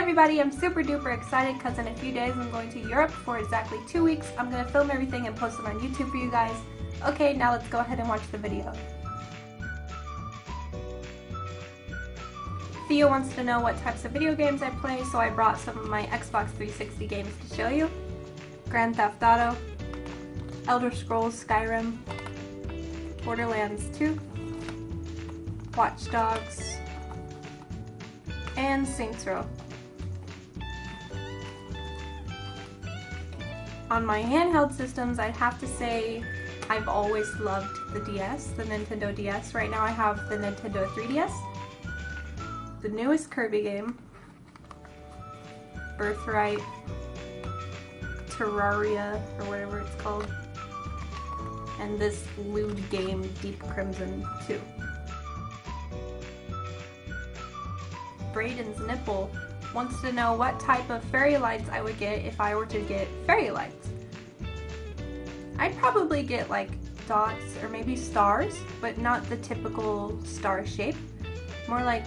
everybody, I'm super duper excited because in a few days I'm going to Europe for exactly 2 weeks. I'm going to film everything and post it on YouTube for you guys. Okay, now let's go ahead and watch the video. Theo wants to know what types of video games I play, so I brought some of my Xbox 360 games to show you. Grand Theft Auto, Elder Scrolls Skyrim, Borderlands 2, Watch Dogs, and Saints Row. On my handheld systems, I'd have to say I've always loved the DS, the Nintendo DS. Right now I have the Nintendo 3DS, the newest Kirby game, Birthright, Terraria, or whatever it's called, and this lewd game, Deep Crimson 2. Braden's Nipple wants to know what type of fairy lights I would get if I were to get fairy lights. I'd probably get like dots or maybe stars, but not the typical star shape. More like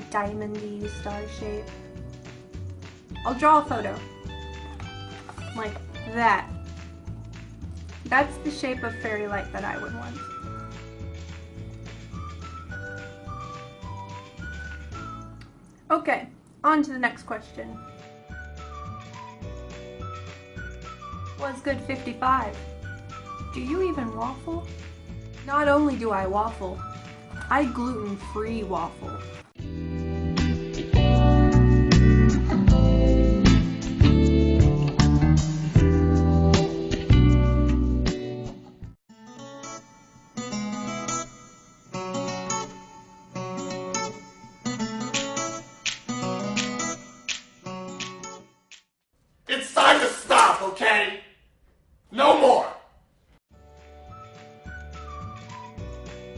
diamondy star shape. I'll draw a photo. Like that. That's the shape of fairy light that I would want. Okay, on to the next question. Wuzgud 55. Do you even waffle? Not only do I waffle, I gluten-free waffle. It's time to stop, okay? No more!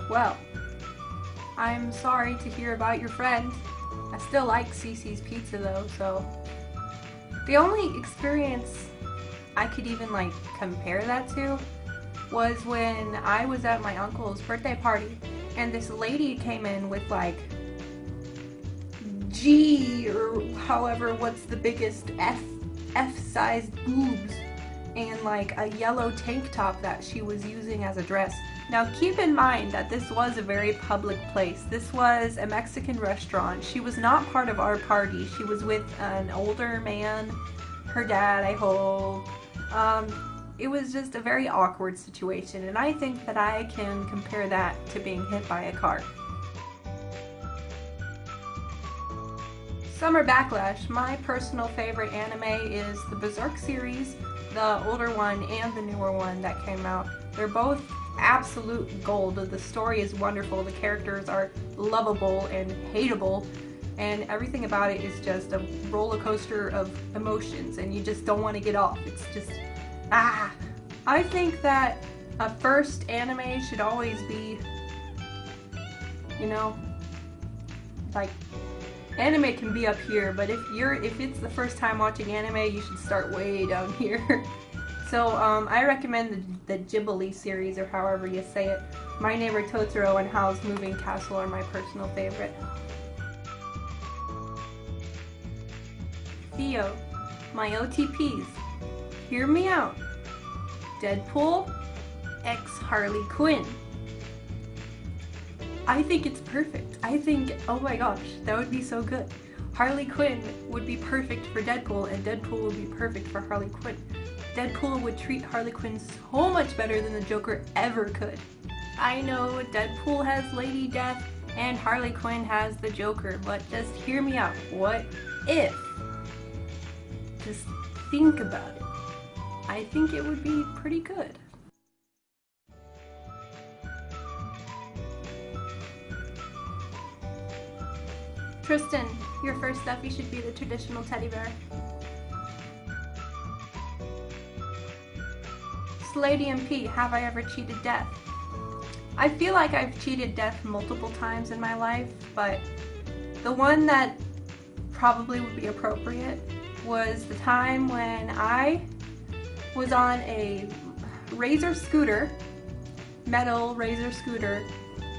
Well, I'm sorry to hear about your friend. I still like Cece's Pizza though, so... The only experience I could even like compare that to was when I was at my uncle's birthday party and this lady came in with like G or however what's the biggest F-sized boobs and like a yellow tank top that she was using as a dress. Now keep in mind that this was a very public place. This was a Mexican restaurant. She was not part of our party. She was with an older man, her dad, I hope. It was just a very awkward situation, and I think that I can compare that to being hit by a car. SummerBackslash, my personal favorite anime is the Berserk series, the older one and the newer one that came out. They're both absolute gold. The story is wonderful, the characters are lovable and hateable, and everything about it is just a roller coaster of emotions and you just don't want to get off. It's just, I think that a first anime should always be, you know, like, anime can be up here, but if it's the first time watching anime, you should start way down here. So I recommend the Ghibli series, or however you say it. My Neighbor Totoro and Howl's Moving Castle are my personal favorite. Theo, my OTPs. Hear me out. Deadpool x Harley Quinn. I think it's perfect. I think, oh my gosh, that would be so good. Harley Quinn would be perfect for Deadpool, and Deadpool would be perfect for Harley Quinn. Deadpool would treat Harley Quinn so much better than the Joker ever could. I know Deadpool has Lady Death and Harley Quinn has the Joker, but just hear me out. What if? Just think about it. I think it would be pretty good. Tristan, your first stuffie should be the traditional teddy bear. Slade EMP Have I ever cheated death? I feel like I've cheated death multiple times in my life, but the one that probably would be appropriate was the time when I was on a Razor scooter, metal Razor scooter,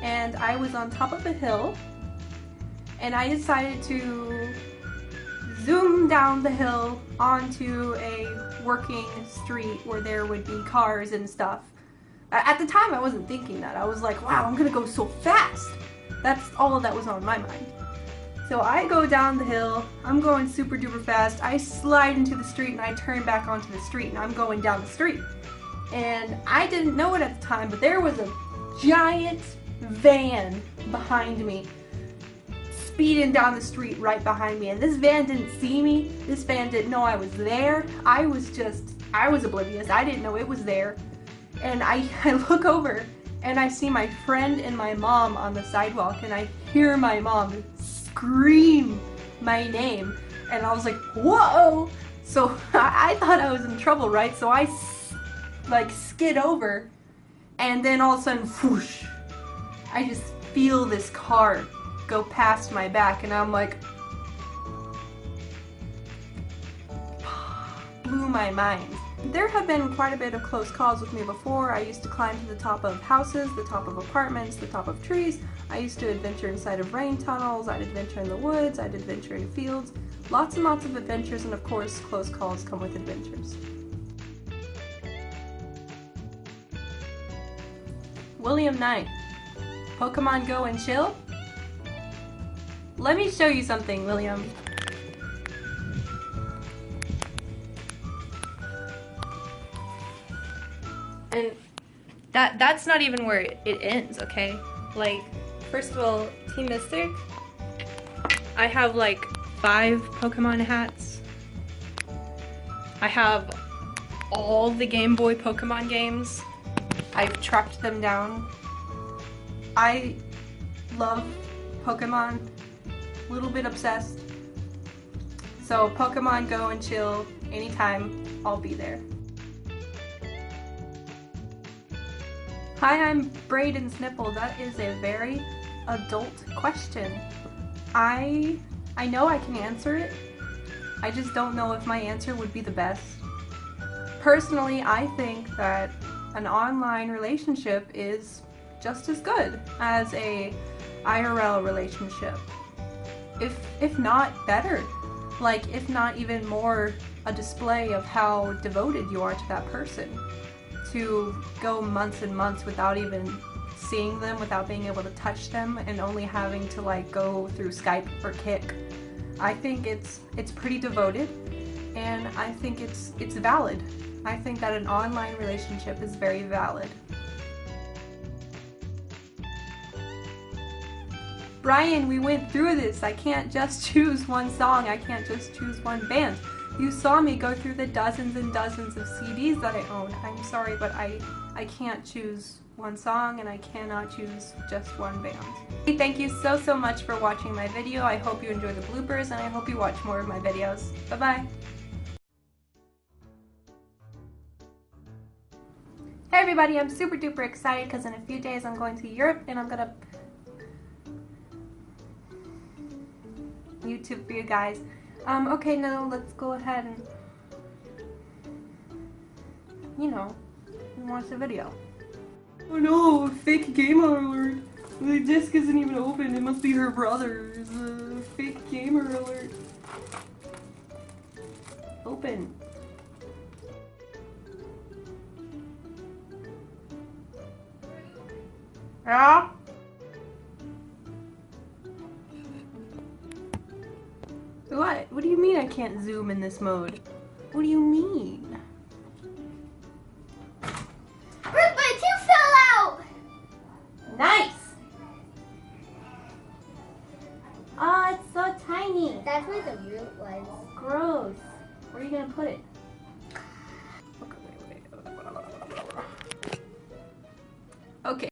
and I was on top of a hill, and I decided to zoom down the hill onto a working street where there would be cars and stuff. At the time, I wasn't thinking that. I was like, wow, I'm gonna go so fast. That's all that was on my mind. So I go down the hill, I'm going super duper fast, I slide into the street and I turn back onto the street and I'm going down the street. And I didn't know it at the time, but there was a giant van behind me, speeding down the street right behind me. And this van didn't see me, this van didn't know I was there. I was oblivious, I didn't know it was there. And I look over and I see my friend and my mom on the sidewalk and I hear my mom scream my name and I was like, whoa! So I thought I was in trouble, right? So I like skid over and then all of a sudden, whoosh, I just feel this car go past my back and I'm like, blew my mind. There have been quite a bit of close calls with me before. I used to climb to the top of houses, the top of apartments, the top of trees. I used to adventure inside of rain tunnels, I'd adventure in the woods, I'd adventure in fields. Lots and lots of adventures, and of course, close calls come with adventures. William Knight. Pokemon Go and chill? Let me show you something, William. And that's not even where it ends, okay? Like, first of all, Team Mystic, I have like 5 Pokemon hats. I have all the Game Boy Pokemon games. I've tracked them down. I love Pokemon, a little bit obsessed. So Pokemon Go and chill anytime, I'll be there. Hi, I'm Braden's nipple. That is a very adult question. I know I can answer it. I just don't know if my answer would be the best. Personally, I think that an online relationship is just as good as a IRL relationship. If not better. Like, if not even more a display of how devoted you are to that person. To go months and months without even seeing them, without being able to touch them, and only having to like go through Skype or Kik. I think it's pretty devoted, and I think it's valid. I think that an online relationship is very valid. Brian, we went through this. I can't just choose one song. I can't just choose one band. You saw me go through the dozens and dozens of CDs that I own. I'm sorry, but I can't choose one song and I cannot choose just one band. Hey, thank you so much for watching my video. I hope you enjoy the bloopers and I hope you watch more of my videos. Bye-bye. Hey everybody, I'm super duper excited because in a few days I'm going to Europe and I'm gonna YouTube for you guys. Okay, now let's go ahead and, you know, watch the video. Oh no, fake gamer alert. The disc isn't even open. It must be her brother's. Fake gamer alert. Open. Yeah? What? What do you mean I can't zoom in this mode? What do you mean? Ruth, my tooth fell out! Nice! Oh, it's so tiny. That's where the root was. Gross. Where are you gonna put it? Okay.